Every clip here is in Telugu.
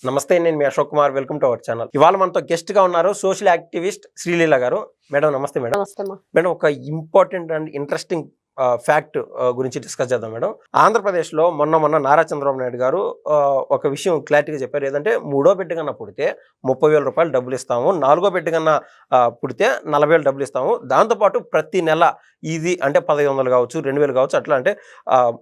నమస్తే, నేను మీ Ashok Kumar. Welcome to our channel. ఇవాళ మనతో గెస్ట్ గా ఉన్నారు సోషల్ యాక్టివిస్ట్ శ్రీలీల గారు. మేడం నమస్తే. మేడం మేడం ఒక ఇంపార్టెంట్ అండ్ ఇంట్రెస్టింగ్ ఫ్యాక్ట్ గురించి డిస్కస్ చేద్దాం మేడం. ఆంధ్రప్రదేశ్ లో మొన్న నారా చంద్రబాబు నాయుడు గారు ఒక విషయం క్లారిటీగా చెప్పారు. ఏదంటే మూడో బిడ్డ కన్నా పుడితే 30,000 రూపాయలు డబ్బులు ఇస్తాము, నాలుగో బిడ్డ కన్నా పుడితే 40,000 డబ్బులు ఇస్తాము, దాంతోపాటు ప్రతి నెల ఇది అంటే 1,500 కావచ్చు, 2,000 కావచ్చు, అట్లా అంటే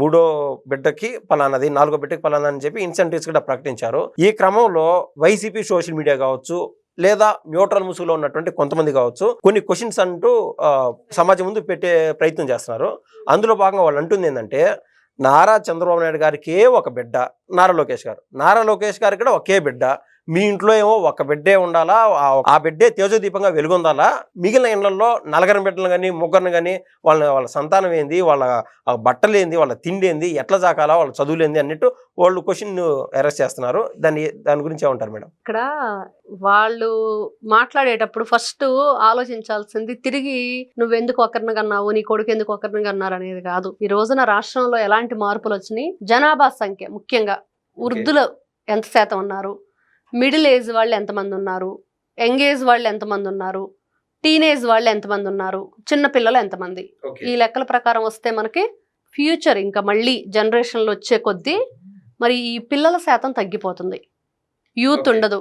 మూడో బిడ్డకి పలానాది, నాలుగో బిడ్డకి పలానా అని చెప్పి ఇన్సెంటివ్స్ కూడా ప్రకటించారు. ఈ క్రమంలో వైసీపీ సోషల్ మీడియా కావచ్చు లేదా న్యూట్రల్ ముసుగులో ఉన్నటువంటి కొంతమంది కావచ్చు కొన్ని క్వశ్చన్స్ అంటూ సమాజం ముందు పెట్టే ప్రయత్నం చేస్తున్నారు. అందులో భాగంగా వాళ్ళు అంటుంది ఏంటంటే, నారా చంద్రబాబు నాయుడు గారికి ఒక బిడ్డ, నారా లోకేష్ గారికి కూడా ఒకే బిడ్డ, మీ ఇంట్లో ఏమో ఒక బిడ్డే ఉండాలా, ఆ బిడ్డే తేజోదీపంగా వెలుగొందాలా, మిగిలిన ఇళ్లలో నలుగురు బిడ్డలు కానీ ముగ్గురిని కానీ వాళ్ళ సంతానం ఏంది, వాళ్ళ బట్టలు ఏంది, వాళ్ళ తిండి ఏంది, ఎట్లా చాకాలా, వాళ్ళ చదువులు ఏంది అన్నట్టు వాళ్ళు క్వశ్చన్ అరెస్ట్ చేస్తున్నారు. దాని గురించి ఏమంటారు మేడం? ఇక్కడ వాళ్ళు మాట్లాడేటప్పుడు ఫస్ట్ ఆలోచించాల్సింది తిరిగి నువ్వెందుకు ఒకరిని కన్నావు, నీ కొడుకు ఎందుకు ఒకరిని కన్నారు అనేది కాదు. ఈ రోజున రాష్ట్రంలో ఎలాంటి మార్పులు వచ్చినాయి, జనాభా సంఖ్య ముఖ్యంగా వృద్ధులు ఎంత శాతం ఉన్నారు, మిడిల్ ఏజ్ వాళ్ళు ఎంతమంది ఉన్నారు, యంగ్ ఏజ్ వాళ్ళు ఎంతమంది ఉన్నారు, టీనేజ్ వాళ్ళు ఎంతమంది ఉన్నారు, చిన్నపిల్లలు ఎంతమంది, ఈ లెక్కల ప్రకారం వస్తే మనకి ఫ్యూచర్ ఇంకా మళ్ళీ జనరేషన్లు వచ్చే కొద్దీ మరి ఈ పిల్లల శాతం తగ్గిపోతుంది. యూత్ ఉండదు,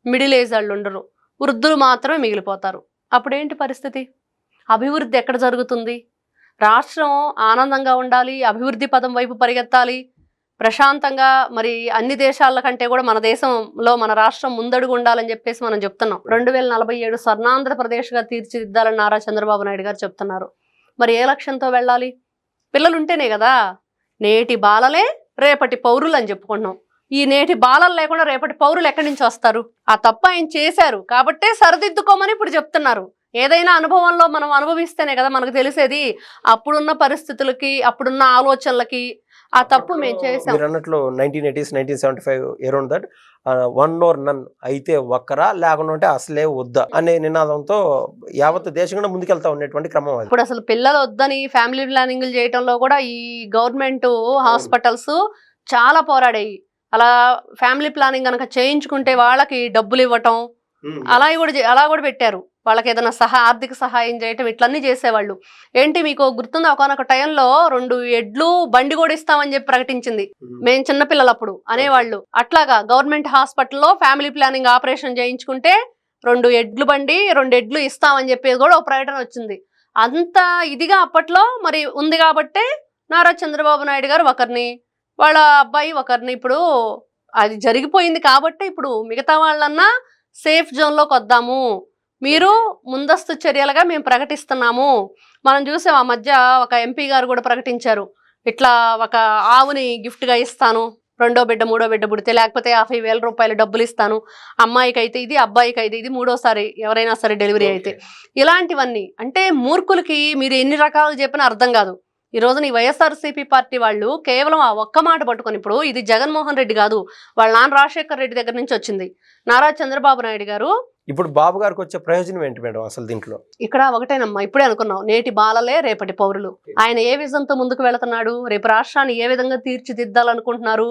మిడిల్ ఏజ్ వాళ్ళు ఉండరు, వృద్ధులు మాత్రమే మిగిలిపోతారు. అప్పుడేంటి పరిస్థితి? అభివృద్ధి ఎక్కడ జరుగుతుంది? రాష్ట్రం ఆనందంగా ఉండాలి, అభివృద్ధి పదం వైపు పరిగెత్తాలి, ప్రశాంతంగా మరి అన్ని దేశాల కంటే కూడా మన దేశంలో మన రాష్ట్రం ముందడుగు ఉండాలని చెప్పేసి మనం చెప్తున్నాం. 2047 స్వర్ణాంధ్రప్రదేశ్గా తీర్చిదిద్దాలని నారా చంద్రబాబు నాయుడు గారు చెప్తున్నారు. మరి ఏ లక్ష్యంతో వెళ్ళాలి? పిల్లలు ఉంటేనే కదా. నేటి బాలలే రేపటి పౌరులు అని చెప్పుకుంటున్నాం. ఈ నేటి బాలలు లేకుండా రేపటి పౌరులు ఎక్కడి నుంచి వస్తారు? ఆ తప్పు ఆయన చేశారు కాబట్టే సరిదిద్దుకోమని ఇప్పుడు చెప్తున్నారు. ఏదైనా అనుభవంలో మనం అనుభవిస్తేనే కదా మనకు తెలిసేది. అప్పుడున్న పరిస్థితులకి, అప్పుడున్న ఆలోచనలకి ఆ తప్పు మేము చేసాం. మీరు అన్నట్లు 1980s 1975 around that one or none, అయితే ఒక్కరా లేకుండా అసలే వద్దా అనే నినాదంతో యావత్ దేశం కూడా ముందుకెళ్తా ఉన్నటువంటి క్రమం అది. ఇప్పుడు అసలు పిల్లలు వద్దని ఫ్యామిలీ ప్లానింగ్ చేయడంలో కూడా ఈ గవర్నమెంట్ హాస్పిటల్స్ చాలా పోరాడాయి. అలా ఫ్యామిలీ ప్లానింగ్ కనుక చేయించుకుంటే వాళ్ళకి డబ్బులు ఇవ్వటం అలా కూడా పెట్టారు. వాళ్ళకి ఏదైనా ఆర్థిక సహాయం చేయటం ఇట్లన్నీ చేసేవాళ్ళు. ఏంటి మీకు గుర్తుందా, ఒకనొక టైంలో 2 ఎడ్లు బండి కూడా ఇస్తామని చెప్పి ప్రకటించింది మేము చిన్నపిల్లలప్పుడు అనేవాళ్ళు. అట్లాగా గవర్నమెంట్ హాస్పిటల్లో ఫ్యామిలీ ప్లానింగ్ ఆపరేషన్ చేయించుకుంటే 2 ఎడ్లు బండి 2 ఎడ్లు ఇస్తామని చెప్పేది కూడా ఒక ప్రకటన వచ్చింది. అంత ఇదిగా అప్పట్లో మరి ఉంది కాబట్టే నారా చంద్రబాబు నాయుడు గారు ఒకరిని, వాళ్ళ అబ్బాయి ఒకరిని, ఇప్పుడు అది జరిగిపోయింది కాబట్టి ఇప్పుడు మిగతా వాళ్ళన్నా సేఫ్ జోన్లోకి వద్దాము, మీరు ముందస్తు చర్యలుగా మేము ప్రకటిస్తున్నాము. మనం చూసాం ఆ మధ్య ఒక ఎంపీ గారు కూడా ప్రకటించారు, ఇట్లా ఒక ఆవుని గిఫ్ట్గా ఇస్తాను, 2వ బిడ్డ 3వ బిడ్డ పుడితే, లేకపోతే 50,000 రూపాయలు డబ్బులు ఇస్తాను, అమ్మాయికి అయితే ఇది, అబ్బాయికి అయితే ఇది, 3వసారి ఎవరైనా సరే డెలివరీ అయితే. ఇలాంటివన్నీ అంటే మూర్ఖులకి మీరు ఎన్ని రకాలు చెప్పినా అర్థం కాదు. ఈ రోజున ఈ వైఎస్ఆర్సీపీ పార్టీ వాళ్ళు కేవలం ఆ ఒక్క మాట పట్టుకొని, ఇప్పుడు ఇది జగన్మోహన్ రెడ్డి కాదు, వాళ్ళ నాన్న రాజశేఖర్ రెడ్డి దగ్గర నుంచి వచ్చింది. నారా చంద్రబాబు నాయుడు గారు ఇప్పుడు బాబు గారికి వచ్చే ప్రయోజనం ఏంటి మేడం అసలు దీంట్లో? ఇక్కడ ఒకటేనమ్మా, ఇప్పుడే అనుకున్నాం, నేటి బాలలే రేపటి పౌరులు. ఆయన ఏ విజన్తో ముందుకు వెళుతున్నాడు, రేపు రాష్ట్రాన్ని ఏ విధంగా తీర్చిదిద్దాలనుకుంటున్నారు?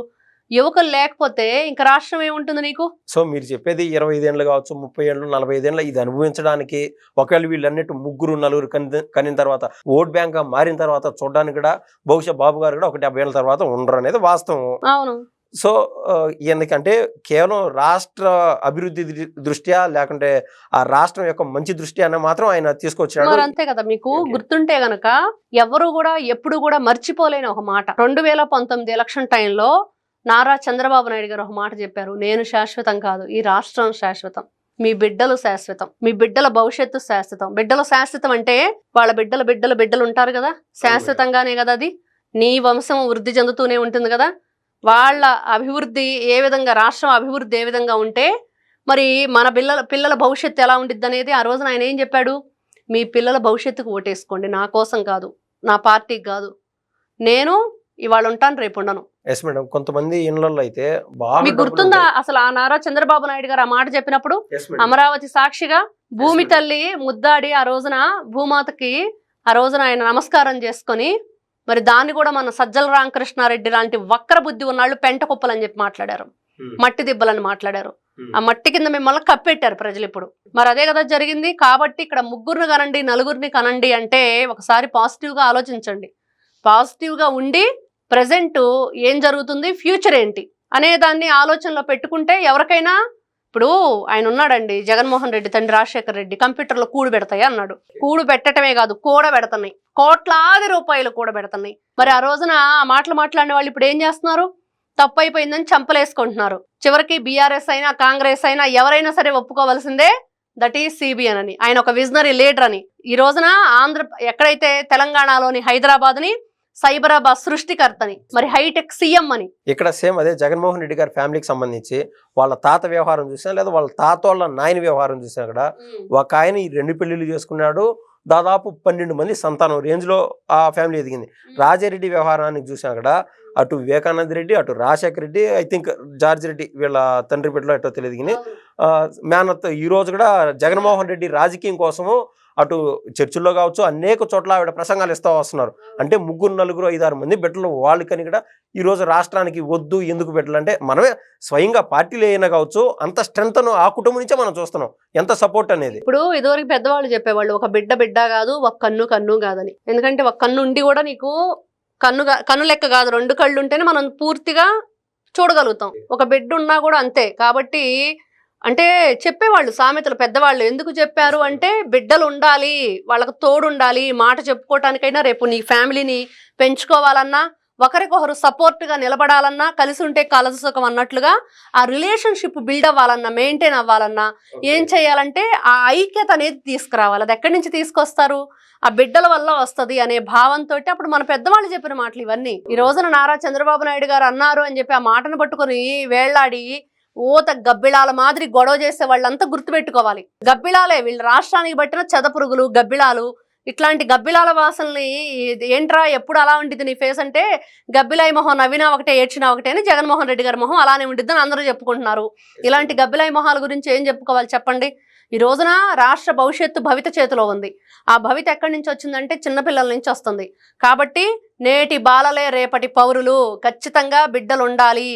యువకులు లేకపోతే ఇంకా రాష్ట్రం ఏముంటుంది నీకు? సో మీరు చెప్పేది 25 ఏళ్ళు కావచ్చు, 30 ఏళ్ళు, 45 ఏళ్ళు ఇది అనుభవించడానికి, ఒకవేళ వీళ్ళన్నిటి 3 4 కనిన తర్వాత ఓట్ బ్యాంక్ గా మారిన తర్వాత చూడడానికి కూడా బహుశా బాబు గారు కూడా 50 ఏళ్ళ తర్వాత ఉండరు అనేది వాస్తవం. అవును. సో ఎందుకంటే కేవలం రాష్ట్ర అభివృద్ధి దృష్ట్యా లేకుంటే ఆ రాష్ట్రం యొక్క మంచి దృష్ట్యా మాత్రం ఆయన తీసుకొచ్చాడు. అంతే కదా. మీకు గుర్తుంటే గనక ఎవరు కూడా ఎప్పుడు కూడా మర్చిపోలేని ఒక మాట, 2019 ఎలక్షన్ టైంలో నారా చంద్రబాబు నాయుడు గారు ఒక మాట చెప్పారు, నేను శాశ్వతం కాదు, ఈ రాష్ట్రం శాశ్వతం, మీ బిడ్డలు శాశ్వతం, మీ బిడ్డల భవిష్యత్తు శాశ్వతం. బిడ్డలు శాశ్వతం అంటే వాళ్ళ బిడ్డలు ఉంటారు కదా, శాశ్వతంగానే కదా అది. నీ వంశం వృద్ధి చెందుతూనే ఉంటుంది కదా. వాళ్ళ అభివృద్ధి ఏ విధంగా, రాష్ట్రం అభివృద్ధి ఏ విధంగా ఉంటే మరి మన పిల్లల భవిష్యత్తు ఎలా ఉండిద్ది అనేది ఆ రోజున ఆయన ఏం చెప్పాడు, మీ పిల్లల భవిష్యత్తుకు ఓటేసుకోండి, నా కోసం కాదు, నా పార్టీకి కాదు, నేను ఇవాళ ఉంటాను రేపు ఉండను. Yes madam. కొంతమంది ఇళ్లలో అయితే బాగా, మీకు గుర్తుందా అసలు ఆ నారా చంద్రబాబు నాయుడు గారు ఆ మాట చెప్పినప్పుడు, అమరావతి సాక్షిగా భూమి తల్లి ముద్దాడి ఆ రోజున భూమాతకి ఆ రోజున ఆయన నమస్కారం చేసుకొని, మరి దాన్ని కూడా మన సజ్జల రామకృష్ణారెడ్డి లాంటి వక్ర బుద్ధి ఉన్నాళ్ళు పెంట కుప్పలని చెప్పి మాట్లాడారు. మట్టి దిబ్బలని మాట్లాడారు. ఆ మట్టి కింద మిమ్మల్ని కప్పెట్టారు ప్రజలు ఇప్పుడు. మరి అదే కదా జరిగింది. కాబట్టి ఇక్కడ ముగ్గురిని కనండి, నలుగురిని కనండి అంటే ఒకసారి పాజిటివ్గా ఆలోచించండి. పాజిటివ్గా ఉండి ప్రజెంట్ ఏం జరుగుతుంది, ఫ్యూచర్ ఏంటి అనే దాన్ని ఆలోచనలో పెట్టుకుంటే ఎవరికైనా, ఇప్పుడు ఆయన ఉన్నాడండి జగన్మోహన్ రెడ్డి తండ్రి రాజశేఖర రెడ్డి, కంప్యూటర్లో కూడు పెడతాయి అన్నాడు. కూడు పెట్టడమే కాదు, కూడా పెడుతున్నాయి, కోట్లాది రూపాయలు కూడా పెడుతున్నాయి. మరి ఆ రోజున ఆ మాటలు మాట్లాడిన వాళ్ళు ఇప్పుడు ఏం చేస్తున్నారు, తప్పు అయిపోయిందని చంపలేసుకుంటున్నారు. చివరికి బీఆర్ఎస్ అయినా కాంగ్రెస్ అయినా ఎవరైనా సరే ఒప్పుకోవాల్సిందే దట్ ఈజ్ సిబిఎన్ అని. ఆయన ఒక విజనరీ లీడర్ అని. ఈ రోజున ఎక్కడైతే తెలంగాణలోని హైదరాబాద్ ని సైబరాబాద్ సృష్టికర్తని, మరి హైటెక్ సీఎం అని. ఇక్కడ సేమ్ అదే జగన్మోహన్ రెడ్డి గారి ఫ్యామిలీకి సంబంధించి వాళ్ళ తాత వ్యవహారం చూసినా, లేదా వాళ్ళ తాత వాళ్ళ నాయన వ్యవహారం చూసినా కూడా ఒక ఆయన ఈ 2 పెళ్లిళ్ళు చేసుకున్నాడు, దాదాపు 12 మంది సంతానం రేంజ్ లో ఆ ఫ్యామిలీ ఎదిగింది. రాజారెడ్డి వ్యవహారానికి చూసినా కూడా అటు వివేకానంద రెడ్డి, అటు Rajasekhara Reddy, I think George Reddy వీళ్ళ తండ్రి బిడ్డలో ఎటో తెలియదు కానీ మేనత్ ఈ రోజు కూడా జగన్మోహన్ రెడ్డి రాజకీయం కోసము అటు చర్చిల్లో కావచ్చు అనేక చోట్ల ఆవిడ ప్రసంగాలు ఇస్తూ వస్తున్నారు. అంటే 3, 4, 5, 6 మంది బిడ్డలు వాళ్ళకని కూడా ఈ రోజు రాష్ట్రానికి వద్దు, ఎందుకు పెట్టాలంటే మనమే స్వయంగా పార్టీలు అయినా కావచ్చు అంత స్ట్రెంగ్త్ను ఆ కుటుంబం నుంచే మనం చూస్తున్నాం, ఎంత సపోర్ట్ అనేది. ఇప్పుడు ఇదివరకు పెద్దవాళ్ళు చెప్పేవాళ్ళు ఒక బిడ్డ కాదు, ఒక కన్ను కాదని. ఎందుకంటే ఒక కన్ను ఉండి కూడా నీకు కన్ను లెక్క కాదు, 2 కళ్ళు ఉంటేనే మనం పూర్తిగా చూడగలుగుతాం. ఒక బిడ్డ ఉన్నా కూడా అంతే. కాబట్టి అంటే చెప్పేవాళ్ళు సామెతలు పెద్దవాళ్ళు ఎందుకు చెప్పారు అంటే, బిడ్డలు ఉండాలి, వాళ్ళకు తోడు ఉండాలి, మాట చెప్పుకోవటానికైనా, రేపు నీ ఫ్యామిలీని పెంచుకోవాలన్నా, ఒకరికొకరు సపోర్ట్గా నిలబడాలన్నా, కలిసి ఉంటే కలసి సుఖం అన్నట్లుగా ఆ రిలేషన్షిప్ బిల్డ్ అవ్వాలన్నా, మెయింటైన్ అవ్వాలన్నా ఏం చేయాలంటే ఆ ఐక్యత అనేది తీసుకురావాలి. అది ఎక్కడి నుంచి తీసుకొస్తారు, ఆ బిడ్డల వల్ల వస్తుంది అనే భావంతో అప్పుడు మన పెద్దవాళ్ళు చెప్పిన మాటలు ఇవన్నీ. ఈ రోజున నారా చంద్రబాబు నాయుడు గారు అన్నారు అని చెప్పి ఆ మాటను పట్టుకుని వేళ్లాడి ఓత గబ్బిళాల మాదిరి గొడవ చేసే వాళ్ళంతా గుర్తుపెట్టుకోవాలి. గబ్బిళాలే వీళ్ళు రాష్ట్రానికి పట్టిన చెదపురుగులు, గబ్బిళాలు. ఇట్లాంటి గబ్బిళాల వాసనని ఏంట్రా ఎప్పుడు అలా ఉండిద్ది నీ ఫేస్ అంటే, గబ్బిలాయి మొహం నవ్వినా ఒకటే ఏడ్చినా ఒకటే అని జగన్మోహన్ రెడ్డి గారి మొహం అలానే ఉండిద్ది అని అందరూ చెప్పుకుంటున్నారు. ఇలాంటి గబ్బిలాయి మొహాల గురించి ఏం చెప్పుకోవాలి చెప్పండి. ఈ రోజున రాష్ట్ర భవిష్యత్తు భవిత చేతిలో ఉంది. ఆ భవిత ఎక్కడి నుంచి వచ్చిందంటే చిన్నపిల్లల నుంచి వస్తుంది. కాబట్టి నేటి బాలలే రేపటి పౌరులు, ఖచ్చితంగా బిడ్డలు ఉండాలి.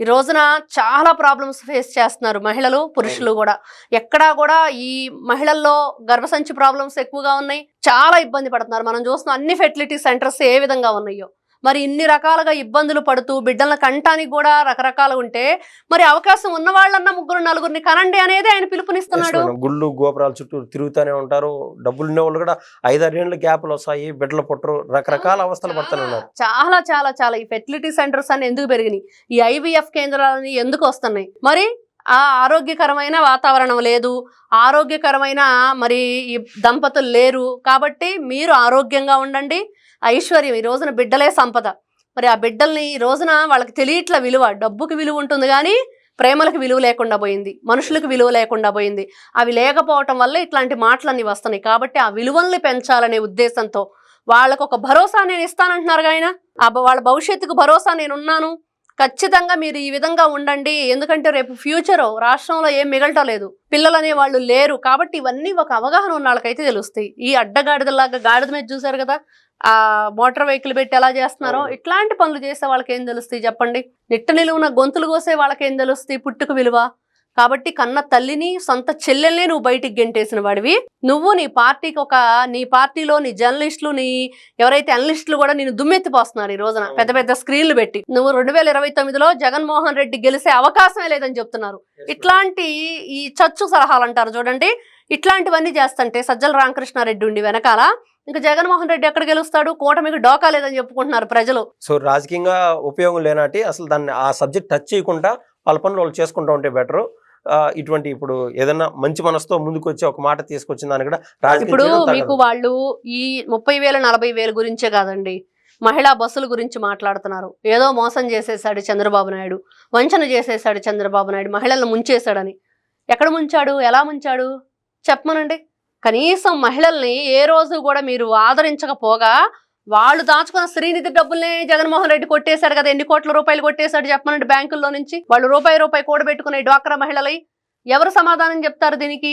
ఈ రోజున చాలా ప్రాబ్లమ్స్ ఫేస్ చేస్తున్నారు మహిళలు, పురుషులు కూడా. ఎక్కడా కూడా ఈ మహిళల్లో గర్భసంచి ప్రాబ్లమ్స్ ఎక్కువగా ఉన్నాయి, చాలా ఇబ్బంది పడుతున్నారు. మనం చూస్తున్నాం అన్ని ఫెర్టిలిటీ సెంటర్స్ ఏ విధంగా ఉన్నాయో. మరి ఇన్ని రకాలుగా ఇబ్బందులు పడుతూ బిడ్డలను కంటానికి కూడా రకరకాలుగా ఉంటే, మరి అవకాశం ఉన్న వాళ్ళన్నా 3, 4 కనండి అనేది ఆయన పిలుపునిస్తున్నాడు. గుళ్ళు గోపురాల చుట్టూ తిరుగుతూనే ఉంటారు, డబ్బులు ఉన్న వాళ్ళు కూడా 5-6 ఏళ్ళ గ్యాప్లు వస్తాయి, బిడ్డలు పుట్టరు, రకరకాల అవస్థలు పడుతూనే ఉన్నారు. చాలా చాలా చాలా ఈ ఫెర్టిలిటీ సెంటర్స్ అని ఎందుకు పెరిగినాయి, ఈ IVF కేంద్రాలని ఎందుకు వస్తున్నాయి, మరి ఆ ఆరోగ్యకరమైన వాతావరణం లేదు, ఆరోగ్యకరమైన మరి ఈ దంపతులు లేరు. కాబట్టి మీరు ఆరోగ్యంగా ఉండండి. ఐశ్వర్యం, ఈ రోజున బిడ్డలే సంపద. మరి ఆ బిడ్డల్ని ఈ రోజున వాళ్ళకి తెలియట్ల విలువ. డబ్బుకి విలువ ఉంటుంది కానీ ప్రేమలకు విలువ లేకుండా పోయింది, మనుషులకు విలువ లేకుండా పోయింది. అవి లేకపోవటం వల్ల ఇట్లాంటి మాటలన్నీ వస్తున్నాయి. కాబట్టి ఆ విలువల్ని పెంచాలనే ఉద్దేశంతో వాళ్ళకు ఒక భరోసా నేను ఇస్తానంటున్నారు ఆయన. వాళ్ళ భవిష్యత్తుకు భరోసా నేనున్నాను, ఖచ్చితంగా మీరు ఈ విధంగా ఉండండి. ఎందుకంటే రేపు ఫ్యూచర్ రాష్ట్రంలో ఏం మిగలటం లేదు, పిల్లలు అనే వాళ్ళు లేరు. కాబట్టి ఇవన్నీ ఒక అవగాహన ఉన్న వాళ్ళకైతే తెలుస్తాయి. ఈ అడ్డగాడిదలాగా గాడిద మీద చూసారు కదా, ఆ మోటార్ వెహికల్ పెట్టి ఎలా చేస్తున్నారో, ఇట్లాంటి పనులు చేసే వాళ్ళకి ఏం తెలుస్తాయి చెప్పండి. నిట్ట నిలువున గొంతులు కోసే వాళ్ళకి ఏం తెలుస్తాయి పుట్టుక విలువ. కాబట్టి కన్న తల్లిని, సొంత చెల్లెల్ని నువ్వు బయటికి గెంటేసిన వాడివి. నువ్వు నీ పార్టీకి నీ పార్టీలో నీ జర్నలిస్టులు, నీ ఎవరైతే అనలిస్టులు కూడా నేను దుమ్మెత్తిపోస్తున్నారు ఈ రోజున పెద్ద పెద్ద స్క్రీన్లు పెట్టి. నువ్వు 2029లో జగన్మోహన్ రెడ్డి గెలిసే అవకాశమే లేదని చెప్తున్నారు. ఇట్లాంటి ఈ చచ్చు సలహాలు అంటారు చూడండి, ఇట్లాంటివన్నీ చేస్తుంటే సజ్జల రామకృష్ణారెడ్డి ఉండి వెనకాల ఇంకా జగన్మోహన్ రెడ్డి ఎక్కడ గెలుస్తాడు, కూటమికి డోకా లేదని చెప్పుకుంటున్నారు ప్రజలు. సో రాజకీయంగా ఉపయోగం లేనట్టి అసలు దాన్ని ఆ సబ్జెక్ట్ టచ్ చేయకుండా వాళ్ళ పనులు వాళ్ళు చేసుకుంటూ ఉంటే బెటరు. ఇటువంటి ఇప్పుడు ఏదన్నా మంచి మనసుతో ముందుకు వచ్చి ఒక మాట తీసుకొచ్చిన దాన్ని కూడా ఇప్పుడు మీకు వాళ్ళు ఈ 30,000 40,000 గురించే కాదండి, మహిళా బస్సుల గురించి మాట్లాడుతున్నారు. ఏదో మోసం చేసేసాడు చంద్రబాబు నాయుడు, వంచన చేసేసాడు చంద్రబాబు నాయుడు, మహిళలను ముంచేశాడని. ఎక్కడ ముంచాడు, ఎలా ముంచాడు చెప్పమనండి. కనీసం మహిళల్ని ఏ రోజు కూడా మీరు ఆదరించకపోగా వాళ్ళు దాచుకున్న శ్రీనిధి డబ్బుల్ని జగన్మోహన్ రెడ్డి కొట్టేశాడు కదా. ఎన్ని కోట్ల రూపాయలు కొట్టేశాడు చెప్పమనండి బ్యాంకుల్లో నుంచి. వాళ్ళు రూపాయి కూడబెట్టుకునే డ్వాక్రా మహిళలై ఎవరు సమాధానం చెప్తారు దీనికి?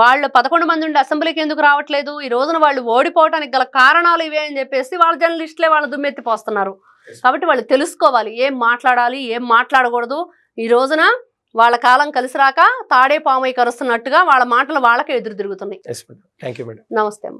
వాళ్ళు 11 మంది ఉండి అసెంబ్లీకి ఎందుకు రావట్లేదు? ఈ రోజున వాళ్ళు ఓడిపోవడానికి గల కారణాలు ఇవే అని చెప్పేసి వాళ్ళ జర్నలిస్టులే వాళ్ళు దుమ్మెత్తిపోస్తున్నారు. కాబట్టి వాళ్ళు తెలుసుకోవాలి ఏం మాట్లాడాలి, ఏం మాట్లాడకూడదు. ఈ రోజున వాళ్ళ కాలం కలిసి రాక తాడే పామై కరుస్తున్నట్టుగా వాళ్ళ మాటలు వాళ్ళకే ఎదురు తిరుగుతున్నాయి. Thank you madam. నమస్తే అమ్మా.